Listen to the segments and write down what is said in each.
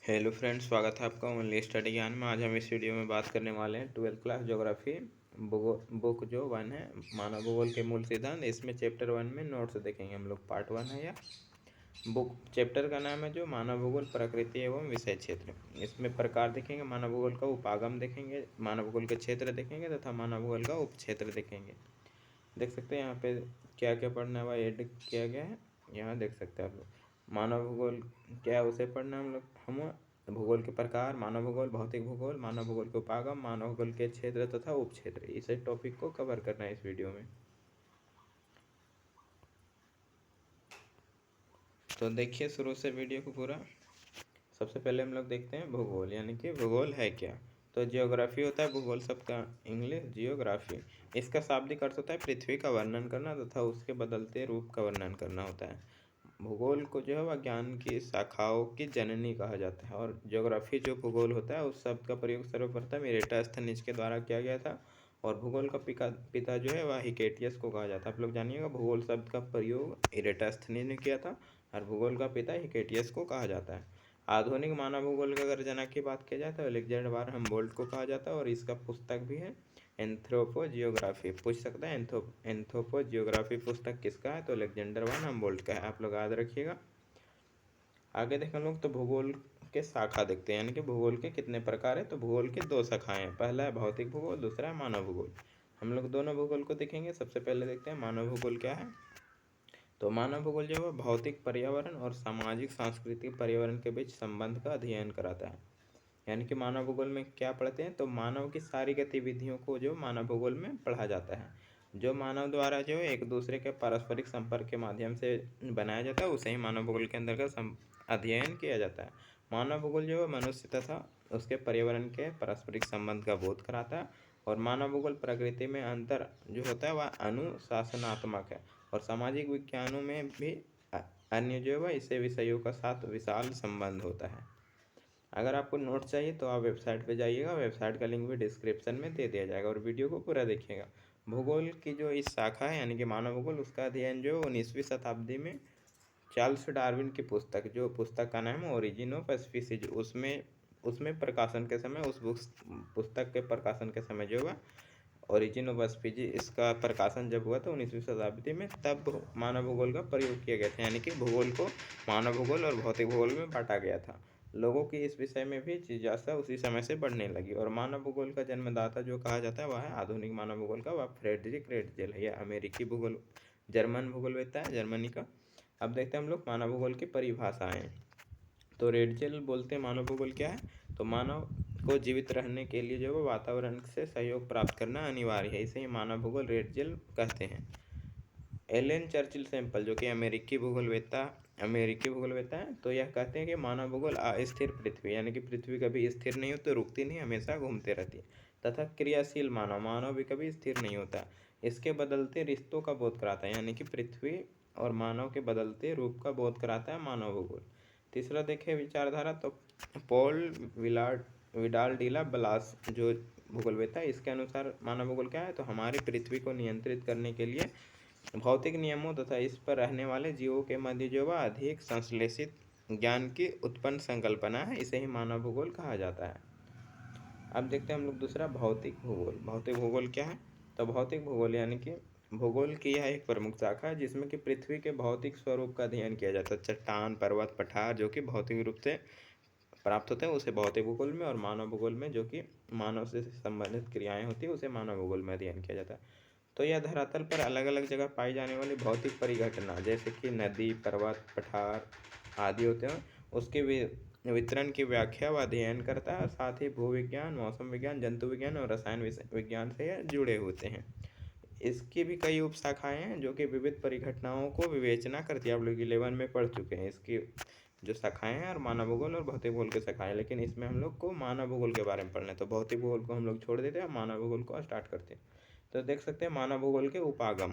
Hello friends, स्वागत है आपका ओनली स्टडी ज्ञान में। आज हम इस वीडियो में बात करने वाले हैं 12th क्लास ज्योग्राफी बुक जो 1 है, मानव भूगोल के मूल सिद्धांत। इसमें चैप्टर 1 में नोट्स देखेंगे हम लोग। पार्ट 1 है या बुक। चैप्टर का नाम है जो मानव भूगोल, प्रकृति एवं विषय क्षेत्र। इसमें प्रकार देखेंगे, मानव भूगोल का उपागम देखेंगे, मानव भूगोल के क्षेत्र देखेंगे तथा मानव भूगोल का उपक्षेत्र देखेंगे। देख सकते हैं यहाँ पे क्या क्या पढ़ना हुआ ऐड किया गया है। यहाँ देख सकते हैं आप लोग मानव भूगोल क्या है उसे पढ़ना हम भूगोल के प्रकार, मानव भूगोल, भौतिक भूगोल, मानव भूगोल के उपागम, मानव भूगोल के क्षेत्र तथा उपक्षेत्र, इस टॉपिक को कवर करना है इस वीडियो में। तो देखिए शुरू से वीडियो को पूरा। सबसे पहले हम लोग देखते हैं भूगोल, यानी कि भूगोल है क्या। तो जियोग्राफी होता है भूगोल शब्द का इंग्लिश जियोग्राफी। इसका शाब्दिक अर्थ होता है पृथ्वी का वर्णन करना तथा उसके बदलते रूप का वर्णन करना होता है। भूगोल को जो है वह ज्ञान की शाखाओं की जननी कहा जाता है। और ज्योग्राफी जो भूगोल होता है उस शब्द का प्रयोग सर्वप्रथम इरेटस्थनीज के द्वारा किया गया था। और भूगोल का पिता जो है वह हिकेटियस को कहा जाता है। आप लोग जानिएगा, भूगोल शब्द का प्रयोग इरेटस्थनीज ने किया था और भूगोल का पिता हिकेटियस को कहा जाता है। आधुनिक मानव भूगोल की अगर जना की बात की जाए तो अलेक्जेंडर वान हमबोल्ट को कहा जाता है। और इसका पुस्तक भी है एंथ्रोपो जियोग्राफी। पूछ सकता है एंथ्रोपो जियोग्राफी पुस्तक किसका है, तो अलेक्जेंडर वान हमबोल्ट का है। आप लोग याद रखिएगा। आगे देखें हम लोग तो भूगोल के शाखा देखते हैं, यानी कि भूगोल के कितने प्रकार है। तो भूगोल के दो शाखाएं हैं, पहला है भौतिक भूगोल, दूसरा है मानव भूगोल। हम लोग दोनों भूगोल को देखेंगे। सबसे पहले देखते हैं मानव भूगोल क्या है। तो मानव भूगोल जो है भौतिक पर्यावरण और सामाजिक सांस्कृतिक पर्यावरण के बीच संबंध का अध्ययन कराता है। यानी कि मानव भूगोल में क्या पढ़ते हैं, तो मानव की सारी गतिविधियों को जो मानव भूगोल में पढ़ा जाता है। जो मानव द्वारा जो एक दूसरे के पारस्परिक संपर्क के माध्यम से बनाया जाता है उसे ही मानव भूगोल के अंतर्गत अध्ययन किया जाता है। मानव भूगोल जो है मनुष्य तथा उसके पर्यावरण के पारस्परिक संबंध का बोध कराता है। और मानव भूगोल प्रकृति में अंतर जो होता है वह अनुशासनात्मक है। और सामाजिक विज्ञानों में भी अन्य जो है वह इसे विषयों का साथ विशाल संबंध होता है। अगर आपको नोट चाहिए तो आप वेबसाइट पे जाइएगा, वेबसाइट का लिंक भी डिस्क्रिप्शन में दे दिया जाएगा और वीडियो को पूरा देखिएगा। भूगोल की जो इस शाखा है यानी कि मानव भूगोल, उसका अध्ययन जो 19वीं शताब्दी में चार्ल्स डार्विन की पुस्तक, जो पुस्तक का नाम है ओरिजिन ऑफ स्पीसीज, उसमें प्रकाशन के समय, उस पुस्तक के प्रकाशन के समय जो हुआ ओरिजिन ऑफ स्पीसीज, इसका प्रकाशन जब हुआ तो 19वीं शताब्दी में, तब मानव भूगोल का प्रयोग किया गया था। यानी कि भूगोल को मानव भूगोल और भौतिक भूगोल में बांटा गया था। लोगों की इस विषय में भी जिज्ञासा उसी समय से बढ़ने लगी। और मानव भूगोल का जन्मदाता जो कहा जाता है वह है आधुनिक मानव भूगोल का, वह फ्रेडरिक रेटजेल है। यह अमेरिकी भूगोल, जर्मन भूगोलवेत्ता है, जर्मनी का। अब देखते हैं हम लोग मानव भूगोल की परिभाषाएं। तो रेटजेल बोलते हैं मानव भूगोल क्या है, तो मानव को जीवित रहने के लिए जो है वातावरण से सहयोग प्राप्त करना अनिवार्य है, इसे ही मानव भूगोल रेटजेल कहते हैं। एलन चर्चिल सैंपल जो कि अमेरिकी भूगोलवेत्ता है, तो यह कहते हैं कि मानव भूगोल अस्थिर पृथ्वी, यानी कि पृथ्वी कभी स्थिर नहीं होती, रुकती नहीं, हमेशा घूमते रहती है। तथा क्रियाशील मानव भी कभी स्थिर नहीं होता। इसके बदलते रिश्तों का बोध कराता है, यानी कि पृथ्वी और मानव के बदलते रूप का बोध कराता है मानव भूगोल। तीसरा देखें विचारधारा, तो पॉल विडाल डीला ब्लास जो भूगोलवेत्ता है, इसके अनुसार मानव भूगोल क्या है, तो हमारी पृथ्वी को नियंत्रित करने के लिए भौतिक नियमों तथा इस पर रहने वाले जीवों के मध्य जो वह अधिक संश्लेषित ज्ञान की उत्पन्न संकल्पना है, इसे ही मानव भूगोल कहा जाता है। अब देखते हैं हम लोग दूसरा भौतिक भूगोल। भौतिक भूगोल क्या है, तो भौतिक भूगोल यानी कि भूगोल की यह एक प्रमुख शाखा है जिसमें कि पृथ्वी के भौतिक स्वरूप का अध्ययन किया जाता है। चट्टान, पर्वत, पठार जो कि भौतिक रूप से प्राप्त होते हैं उसे भौतिक भूगोल में, और मानव भूगोल में जो कि मानव से संबंधित क्रियाएं होती है उसे मानव भूगोल में अध्ययन किया जाता है। तो यह धरातल पर अलग अलग जगह पाई जाने वाली भौतिक परिघटना जैसे कि नदी, पर्वत, पठार आदि होते हैं, उसके वितरण की व्याख्या व अध्ययन करता है। और साथ ही भूविज्ञान, मौसम विज्ञान, जंतु विज्ञान और रसायन विज्ञान से यह जुड़े होते हैं। इसकी भी कई उपशाखाएं हैं जो कि विविध परिघटनाओं को विवेचना करती है। आप लोग 11 में पढ़ चुके हैं इसकी जो शाखाएं हैं, और मानव भूगोल और भौतिक भूगोल की शाखाएं, लेकिन इसमें हम लोग को मानव भूगोल के बारे में पढ़ना है। तो भौतिक भूगोल को हम लोग छोड़ देते हैं, मानव भूगोल को स्टार्ट करते हैं। तो देख सकते हैं मानव भूगोल के उपागम।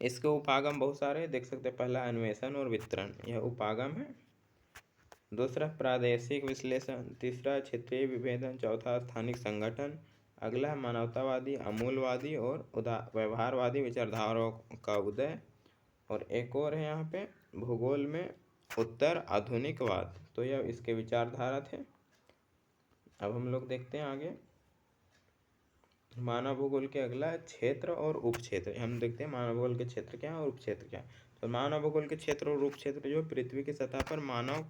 इसके उपागम बहुत सारे देख सकते हैं। पहला अन्वेषण और वितरण, यह उपागम है। दूसरा प्रादेशिक विश्लेषण, तीसरा क्षेत्रीय विभेदन, चौथा स्थानिक संगठन, अगला है मानवतावादी, अमूलवादी और व्यवहारवादी विचारधाराओं का उदय। और एक और है यहाँ पे भूगोल में उत्तर आधुनिकवाद। तो यह इसके विचारधारा थे। अब हम लोग देखते हैं आगे मानव भूगोल के अगला है क्षेत्र और उपक्षेत्र। हम देखते हैं मानव भूगोल के क्षेत्र क्या है और उपक्षेत्र क्या है। तो मानव भूगोल के क्षेत्र और उपक्षेत्र जो पृथ्वी की सतह पर मानव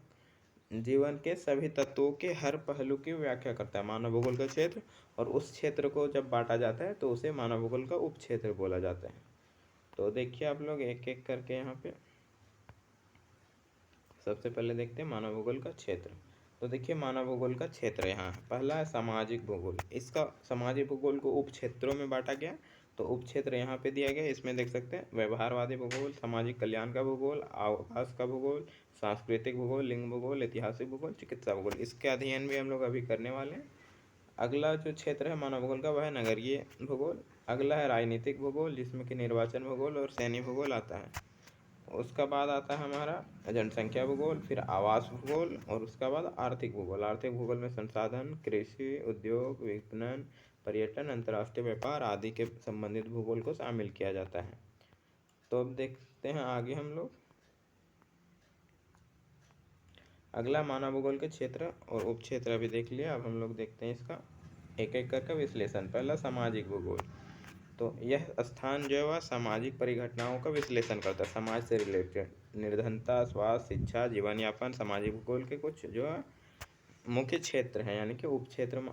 जीवन के सभी तत्वों के हर पहलू की व्याख्या करता है मानव भूगोल का क्षेत्र। और उस क्षेत्र को जब बांटा जाता है तो उसे मानव भूगोल का उपक्षेत्र बोला जाता है। तो देखिए आप लोग एक एक करके यहाँ पे सबसे पहले देखते हैं मानव भूगोल का क्षेत्र। तो देखिए मानव भूगोल का क्षेत्र यहाँ पहला है सामाजिक भूगोल। इसका सामाजिक भूगोल को उप क्षेत्रों में बांटा गया। तो उप क्षेत्र यहाँ पे दिया गया, इसमें देख सकते हैं व्यवहारवादी भूगोल, सामाजिक कल्याण का भूगोल, आवास का भूगोल, सांस्कृतिक भूगोल, लिंग भूगोल, ऐतिहासिक भूगोल, चिकित्सा भूगोल। इसके अध्ययन भी हम लोग अभी करने वाले हैं। अगला जो क्षेत्र है मानव भूगोल का वह है नगरीय भूगोल। अगला है राजनीतिक भूगोल जिसमें कि निर्वाचन भूगोल और सैन्य भूगोल आता है। उसका बाद आता है हमारा जनसंख्या भूगोल, फिर आवास भूगोल और उसका बाद आर्थिक भूगोल। आर्थिक भूगोल में संसाधन, कृषि, उद्योग, विपणन, पर्यटन, अंतर्राष्ट्रीय व्यापार आदि के संबंधित भूगोल को शामिल किया जाता है। तो अब देखते हैं आगे हम लोग अगला मानव भूगोल के क्षेत्र और उपक्षेत्र अभी देख लिया। अब हम लोग देखते हैं इसका एक एक करके विश्लेषण। पहला सामाजिक भूगोल। तो यह स्थान जो है वह सामाजिक परिघटनाओं का विश्लेषण करता है, समाज से रिलेटेड निर्धनता, स्वास्थ्य, शिक्षा, जीवन यापन। सामाजिक भूगोल के कुछ जो है मुख्य क्षेत्र हैं यानी कि उपक्षेत्र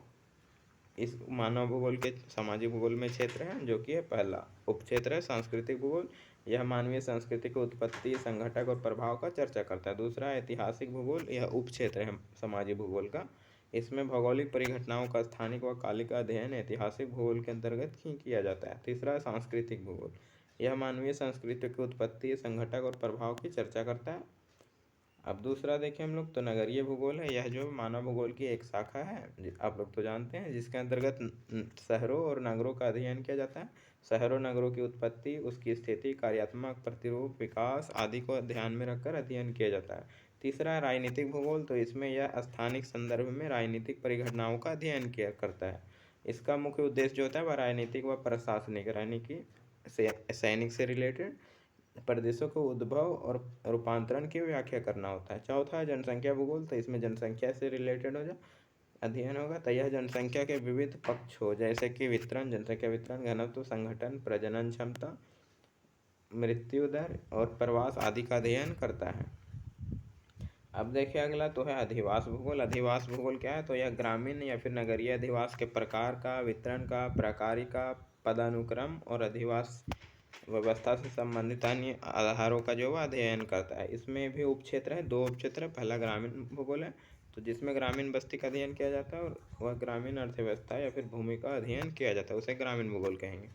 इस मानव भूगोल के सामाजिक भूगोल में क्षेत्र है जो कि है पहला उपक्षेत्र है सांस्कृतिक भूगोल। यह मानवीय संस्कृति की उत्पत्ति, संघटक और प्रभाव का चर्चा करता है। दूसरा ऐतिहासिक भूगोल, यह उपक्षेत्र है सामाजिक भूगोल का। इसमें भौगोलिक परिघटनाओं का स्थानिक व कालिक का अध्ययन ऐतिहासिक भूगोल के अंतर्गत ही किया जाता है। तीसरा सांस्कृतिक भूगोल, यह मानवीय संस्कृति की उत्पत्ति, संघटक और प्रभाव की चर्चा करता है। अब दूसरा देखें हम लोग तो नगरीय भूगोल है। यह जो मानव भूगोल की एक शाखा है आप लोग तो जानते हैं, जिसके अंतर्गत शहरों और नगरों का अध्ययन किया जाता है। शहरों नगरों की उत्पत्ति, उसकी स्थिति, कार्यात्मक प्रतिरूप, विकास आदि को ध्यान में रखकर अध्ययन किया जाता है। तीसरा है राजनीतिक भूगोल। तो इसमें यह स्थानिक संदर्भ में राजनीतिक परिघटनाओं का अध्ययन किया करता है। इसका मुख्य उद्देश्य जो होता है वह राजनीतिक व प्रशासनिक सैनिक से रिलेटेड प्रदेशों के उद्भव और रूपांतरण की व्याख्या करना होता है। चौथा है जनसंख्या भूगोल। तो इसमें जनसंख्या से रिलेटेड हो अध्ययन होगा। तो यह जनसंख्या के विविध पक्ष हो जैसे कि वितरण, जनसंख्या वितरण, घनत्व, संगठन, प्रजनन क्षमता, मृत्यु दर और प्रवास आदि का अध्ययन करता है। अब देखिए अगला तो है अधिवास भूगोल। अधिवास भूगोल क्या है? तो यह ग्रामीण या फिर नगरीय अधिवास के प्रकार का, वितरण का, प्रकारी का, पदानुक्रम और अधिवास व्यवस्था से संबंधित अन्य आधारों का जो अध्ययन करता है। इसमें भी उपक्षेत्र है, दो उपक्षेत्र है। पहला ग्रामीण भूगोल है तो जिसमें ग्रामीण बस्ती का अध्ययन किया जाता है और वह ग्रामीण अर्थव्यवस्था या फिर भूमि का अध्ययन किया जाता है, उसे ग्रामीण भूगोल कहेंगे।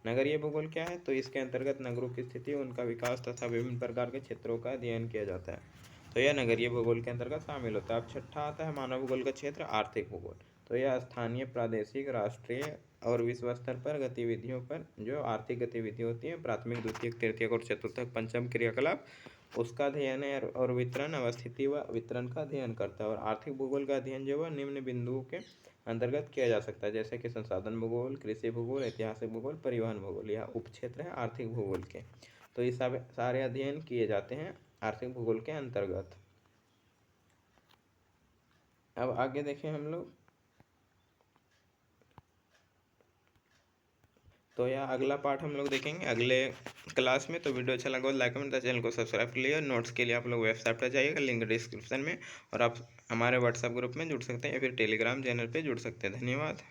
नगरीय भूगोल क्या है? तो इसके अंतर्गत नगरों की स्थिति, उनका विकास तथा विभिन्न प्रकार के क्षेत्रों का अध्ययन किया जाता है। तो यह नगरीय भूगोल के अंतर्गत शामिल होता है। अब छठा आता है मानव भूगोल का क्षेत्र आर्थिक भूगोल। तो यह स्थानीय, प्रादेशिक, राष्ट्रीय और विश्व स्तर पर गतिविधियों पर जो आर्थिक गतिविधि होती है, प्राथमिक, द्वितीयक, तृतीयक और चतुर्थक पंचम क्रियाकलाप, उसका अध्ययन है और वितरण, अवस्थिति व वितरण का अध्ययन करता है। और आर्थिक भूगोल का अध्ययन जो है निम्न बिंदुओं के अंतर्गत किया जा सकता है जैसे कि संसाधन भूगोल, कृषि भूगोल, ऐतिहासिक भूगोल, परिवहन भूगोल। यह उपक्षेत्र है आर्थिक भूगोल के। तो ये सारे अध्ययन किए जाते हैं आर्थिक भूगोल के अंतर्गत। अब आगे देखें हम लोग तो यह अगला पार्ट हम लोग देखेंगे अगले क्लास में। तो वीडियो अच्छा लगा लाइक कमेंट, चैनल को सब्सक्राइब कर लिया। नोट्स के लिए आप लोग वेबसाइट पर जाइएगा, लिंक डिस्क्रिप्शन में। और आप हमारे व्हाट्सएप ग्रुप में जुड़ सकते हैं या फिर टेलीग्राम चैनल पे जुड़ सकते हैं। धन्यवाद।